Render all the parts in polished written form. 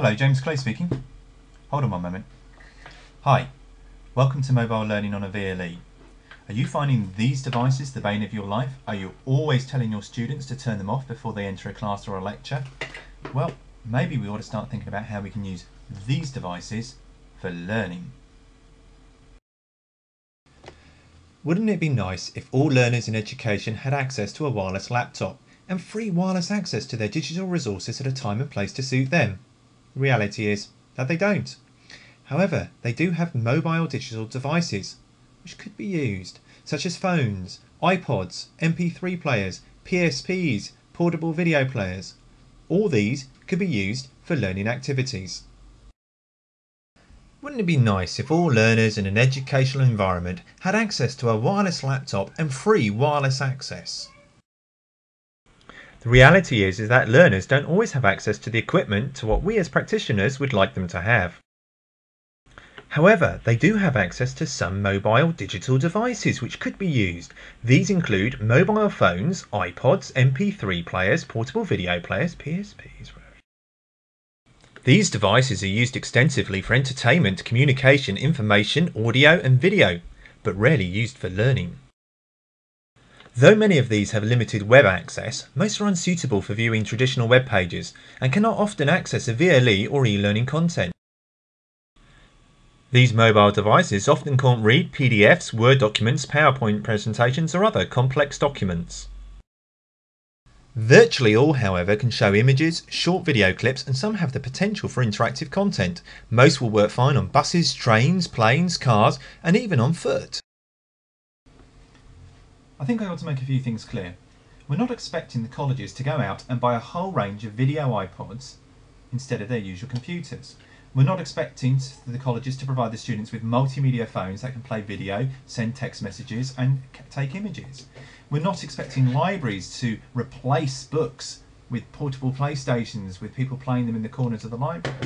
Hello, James Clay speaking. Hold on one moment. Hi, welcome to Mobile Learning on a VLE. Are you finding these devices the bane of your life? Are you always telling your students to turn them off before they enter a class or a lecture? Well, maybe we ought to start thinking about how we can use these devices for learning. Wouldn't it be nice if all learners in education had access to a wireless laptop and free wireless access to their digital resources at a time and place to suit them? The reality is that they don't. However, they do have mobile digital devices which could be used, such as phones, iPods, MP3 players, PSPs, portable video players. All these could be used for learning activities. Wouldn't it be nice if all learners in an educational environment had access to a wireless laptop and free wireless access? The reality is that learners don't always have access to the equipment to what we as practitioners would like them to have. However, they do have access to some mobile digital devices which could be used. These include mobile phones, iPods, MP3 players, portable video players, PSPs. These devices are used extensively for entertainment, communication, information, audio and video, but rarely used for learning. Though many of these have limited web access, most are unsuitable for viewing traditional web pages and cannot often access a VLE or e-learning content. These mobile devices often can't read PDFs, Word documents, PowerPoint presentations or other complex documents. Virtually all, however, can show images, short video clips, and some have the potential for interactive content. Most will work fine on buses, trains, planes, cars, and even on foot. I think I ought to make a few things clear. We're not expecting the colleges to go out and buy a whole range of video iPods instead of their usual computers. We're not expecting the colleges to provide the students with multimedia phones that can play video, send text messages and take images. We're not expecting libraries to replace books with portable PlayStations with people playing them in the corners of the library.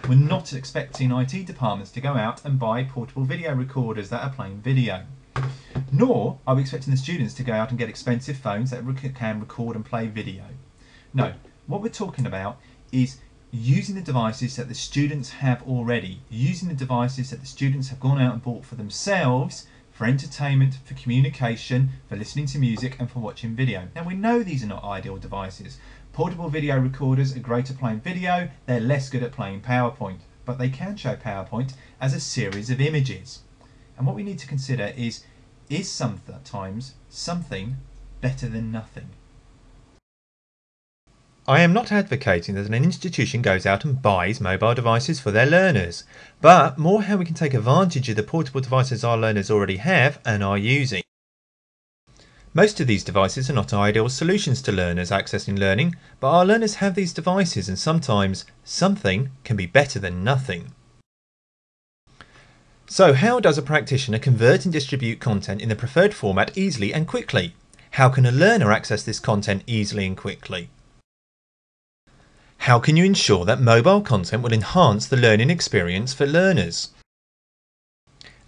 We're not expecting IT departments to go out and buy portable video recorders that are playing video. Nor are we expecting the students to go out and get expensive phones that can record and play video. No, what we're talking about is using the devices that the students have already, using the devices that the students have gone out and bought for themselves, for entertainment, for communication, for listening to music and for watching video. Now we know these are not ideal devices. Portable video recorders are great at playing video, they're less good at playing PowerPoint, but they can show PowerPoint as a series of images. And what we need to consider is sometimes something better than nothing? I am not advocating that an institution goes out and buys mobile devices for their learners, but more how we can take advantage of the portable devices our learners already have and are using. Most of these devices are not ideal solutions to learners accessing learning, but our learners have these devices and sometimes something can be better than nothing. So how does a practitioner convert and distribute content in the preferred format easily and quickly? How can a learner access this content easily and quickly? How can you ensure that mobile content will enhance the learning experience for learners?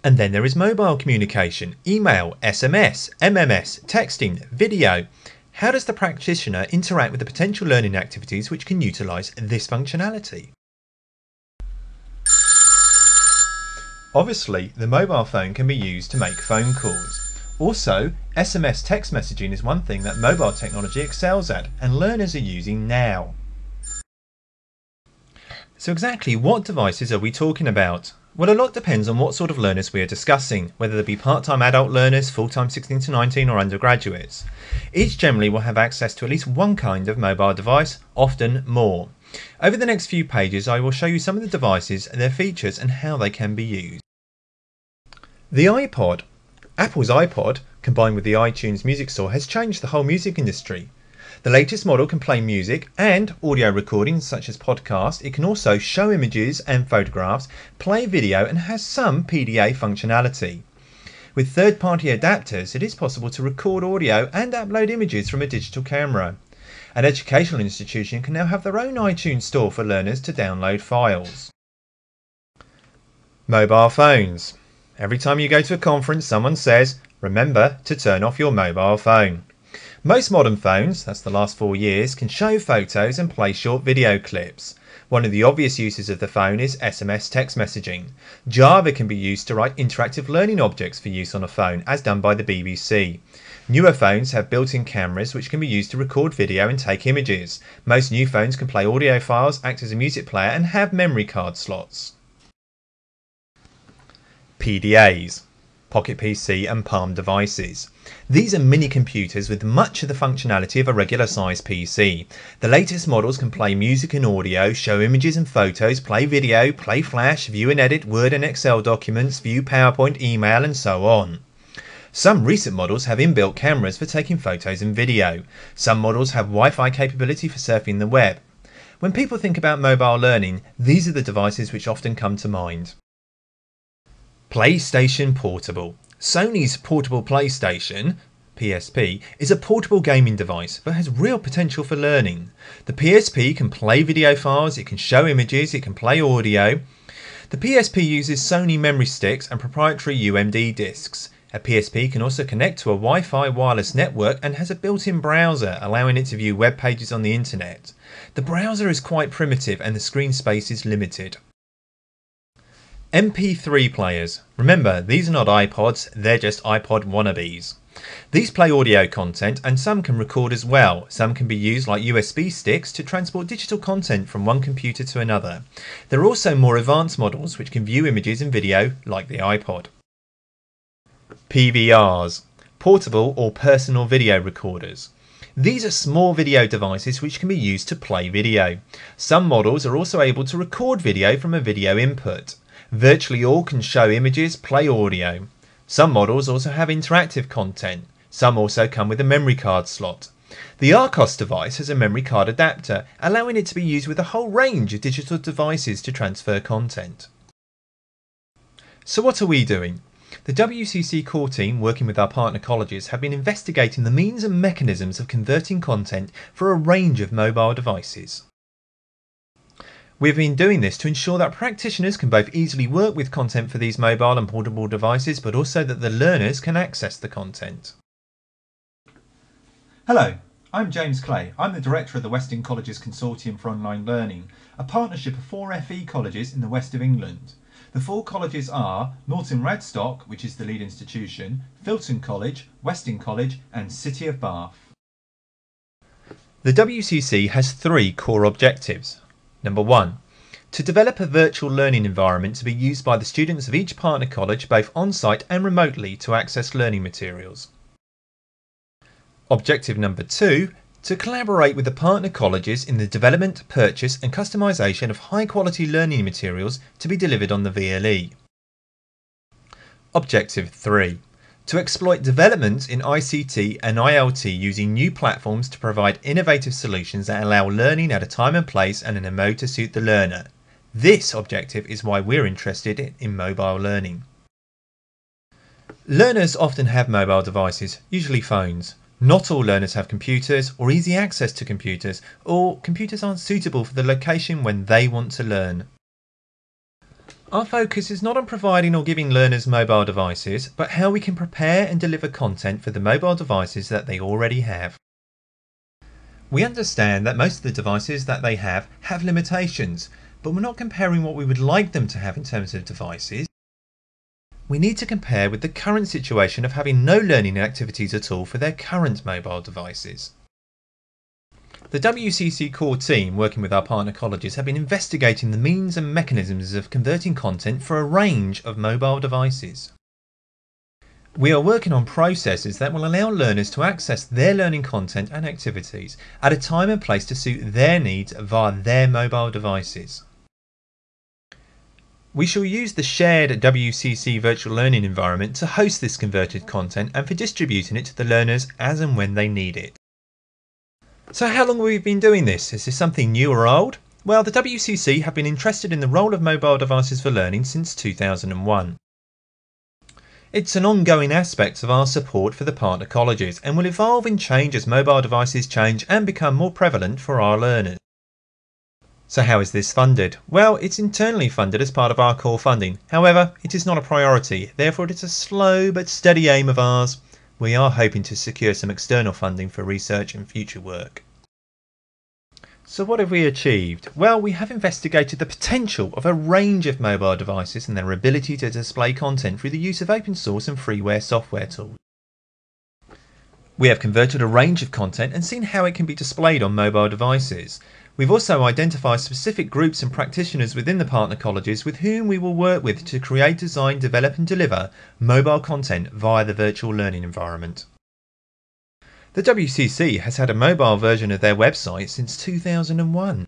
And then there is mobile communication, email, SMS, MMS, texting, video. How does the practitioner interact with the potential learning activities which can utilise this functionality? Obviously, the mobile phone can be used to make phone calls. Also, SMS text messaging is one thing that mobile technology excels at and learners are using now. So exactly what devices are we talking about? Well, a lot depends on what sort of learners we are discussing, whether they be part-time adult learners, full-time 16 to 19 or undergraduates. Each generally will have access to at least one kind of mobile device, often more. Over the next few pages I will show you some of the devices, their features and how they can be used. The iPod. Apple's iPod, combined with the iTunes Music Store, has changed the whole music industry. The latest model can play music and audio recordings such as podcasts. It can also show images and photographs, play video and has some PDA functionality. With third-party adapters, it is possible to record audio and upload images from a digital camera. An educational institution can now have their own iTunes store for learners to download files. Mobile phones. Every time you go to a conference, someone says, remember to turn off your mobile phone. Most modern phones, that's the last 4 years, can show photos and play short video clips. One of the obvious uses of the phone is SMS text messaging. Java can be used to write interactive learning objects for use on a phone, as done by the BBC. Newer phones have built-in cameras which can be used to record video and take images. Most new phones can play audio files, act as a music player and have memory card slots. PDAs, Pocket PC and Palm devices. These are mini computers with much of the functionality of a regular size PC. The latest models can play music and audio, show images and photos, play video, play Flash, view and edit Word and Excel documents, view PowerPoint, email and so on. Some recent models have inbuilt cameras for taking photos and video. Some models have Wi-Fi capability for surfing the web. When people think about mobile learning, these are the devices which often come to mind. PlayStation Portable. Sony's Portable PlayStation, PSP, is a portable gaming device but has real potential for learning. The PSP can play video files, it can show images, it can play audio. The PSP uses Sony memory sticks and proprietary UMD discs. A PSP can also connect to a Wi-Fi wireless network and has a built-in browser, allowing it to view web pages on the internet. The browser is quite primitive and the screen space is limited. MP3 players. Remember, these are not iPods, they're just iPod wannabes. These play audio content and some can record as well. Some can be used like USB sticks to transport digital content from one computer to another. There are also more advanced models which can view images and video like the iPod. PVRs, portable or personal video recorders. These are small video devices which can be used to play video. Some models are also able to record video from a video input. Virtually all can show images, play audio. Some models also have interactive content. Some also come with a memory card slot. The Arcos device has a memory card adapter, allowing it to be used with a whole range of digital devices to transfer content. So what are we doing? The WCC core team, working with our partner colleges, have been investigating the means and mechanisms of converting content for a range of mobile devices. We've been doing this to ensure that practitioners can both easily work with content for these mobile and portable devices, but also that the learners can access the content. Hello, I'm James Clay. I'm the Director of the Western Colleges Consortium for Online Learning, a partnership of 4 FE colleges in the west of England. The 4 colleges are Norton Radstock, which is the lead institution, Filton College, Weston College and City of Bath. The WCC has 3 core objectives. Number 1. To develop a virtual learning environment to be used by the students of each partner college both on-site and remotely to access learning materials. Objective number 2. To collaborate with the partner colleges in the development, purchase and customisation of high-quality learning materials to be delivered on the VLE. Objective 3. To exploit developments in ICT and ILT using new platforms to provide innovative solutions that allow learning at a time and place and in a mode to suit the learner. This objective is why we're interested in mobile learning. Learners often have mobile devices, usually phones. Not all learners have computers or easy access to computers, or computers aren't suitable for the location when they want to learn. Our focus is not on providing or giving learners mobile devices, but how we can prepare and deliver content for the mobile devices that they already have. We understand that most of the devices that they have limitations, but we're not comparing what we would like them to have in terms of devices. We need to compare with the current situation of having no learning activities at all for their current mobile devices. The WCC core team, working with our partner colleges, have been investigating the means and mechanisms of converting content for a range of mobile devices. We are working on processes that will allow learners to access their learning content and activities at a time and place to suit their needs via their mobile devices. We shall use the shared WCC virtual learning environment to host this converted content and for distributing it to the learners as and when they need it. So how long have we been doing this? Is this something new or old? Well, the WCC have been interested in the role of mobile devices for learning since 2001. It's an ongoing aspect of our support for the partner colleges and will evolve and change as mobile devices change and become more prevalent for our learners. So how is this funded? Well, it's internally funded as part of our core funding. However, it is not a priority, therefore it is a slow but steady aim of ours we are hoping to secure some external funding for research and future work. So what have we achieved? Well, we have investigated the potential of a range of mobile devices and their ability to display content through the use of open source and freeware software tools. We have converted a range of content and seen how it can be displayed on mobile devices. We've also identified specific groups and practitioners within the partner colleges with whom we will work with to create, design, develop and deliver mobile content via the virtual learning environment. The WCC has had a mobile version of their website since 2001.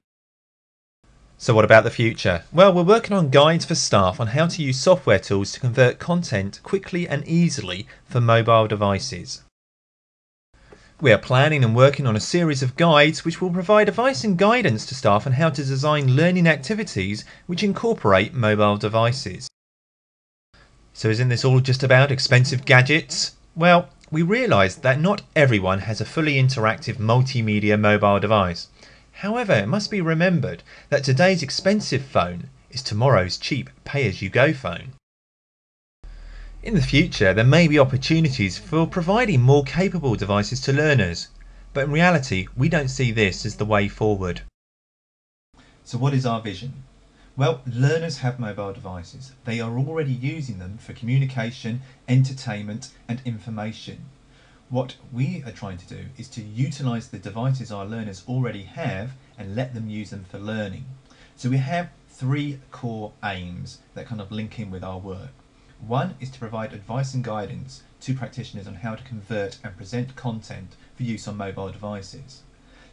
So what about the future? Well, we're working on guides for staff on how to use software tools to convert content quickly and easily for mobile devices. We are planning and working on a series of guides which will provide advice and guidance to staff on how to design learning activities which incorporate mobile devices. So isn't this all just about expensive gadgets? Well, we realise that not everyone has a fully interactive multimedia mobile device. However, it must be remembered that today's expensive phone is tomorrow's cheap pay-as-you-go phone. In the future, there may be opportunities for providing more capable devices to learners, but in reality, we don't see this as the way forward. So what is our vision? Well, learners have mobile devices. They are already using them for communication, entertainment and information. What we are trying to do is to utilise the devices our learners already have and let them use them for learning. So we have three core aims that kind of link in with our work. One is to provide advice and guidance to practitioners on how to convert and present content for use on mobile devices.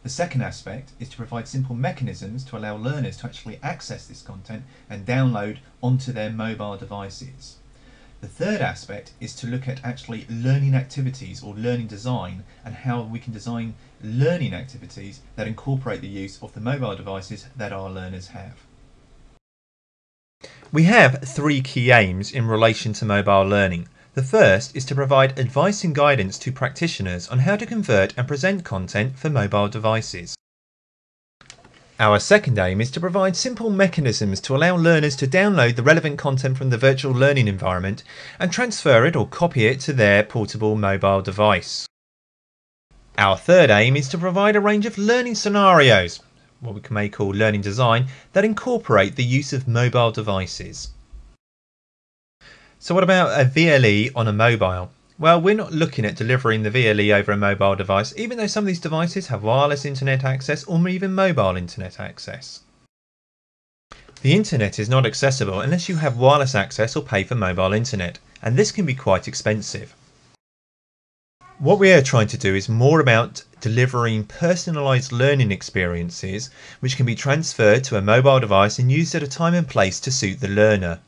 The second aspect is to provide simple mechanisms to allow learners to actually access this content and download onto their mobile devices. The third aspect is to look at actually learning activities or learning design and how we can design learning activities that incorporate the use of the mobile devices that our learners have. We have three key aims in relation to mobile learning. The first is to provide advice and guidance to practitioners on how to convert and present content for mobile devices. Our second aim is to provide simple mechanisms to allow learners to download the relevant content from the virtual learning environment and transfer it or copy it to their portable mobile device. Our third aim is to provide a range of learning scenarios, what we may call learning design, that incorporate the use of mobile devices. So what about a VLE on a mobile? Well, we're not looking at delivering the VLE over a mobile device, even though some of these devices have wireless internet access or even mobile internet access. The internet is not accessible unless you have wireless access or pay for mobile internet, and this can be quite expensive. What we are trying to do is more about delivering personalised learning experiences which can be transferred to a mobile device and used at a time and place to suit the learner.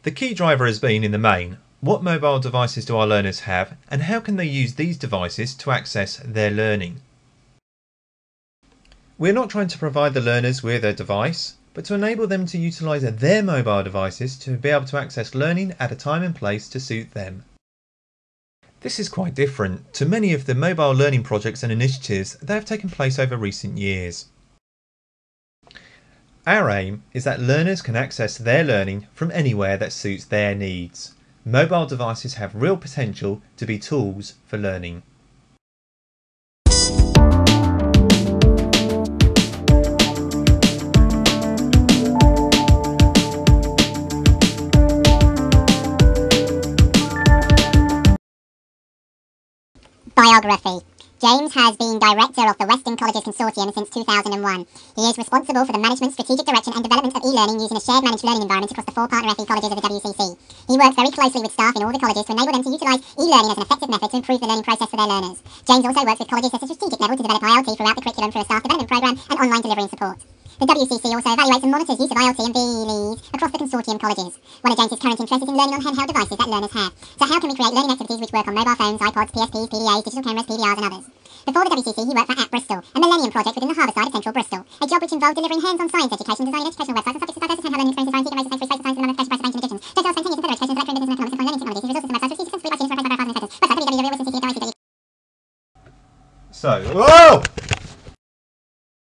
The key driver has been, in the main, what mobile devices do our learners have and how can they use these devices to access their learning? We're not trying to provide the learners with a device, but to enable them to utilise their mobile devices to be able to access learning at a time and place to suit them. This is quite different to many of the mobile learning projects and initiatives that have taken place over recent years. Our aim is that learners can access their learning from anywhere that suits their needs. Mobile devices have real potential to be tools for learning. Biography. James has been Director of the Western Colleges Consortium since 2001. He is responsible for the management, strategic direction and development of e-learning using a shared managed learning environment across the 4 partner FE colleges of the WCC. He works very closely with staff in all the colleges to enable them to utilise e-learning as an effective method to improve the learning process for their learners. James also works with colleges at a strategic level to develop ILT throughout the curriculum through a staff development programme and online delivery and support. The WCC also evaluates and monitors use of ILT and VLEs across the consortium colleges. One of James's current interests is in learning on handheld devices that learners have. So how can we create learning activities which work on mobile phones, iPods, PSPs, PDAs, digital cameras, PDRs and others? Before the WCC, he worked for Bristol, a Millennium project within the Harbour side of central Bristol, a job which involved delivering hands-on science education, designing educational websites and subjects as diverse as handheld learning experiences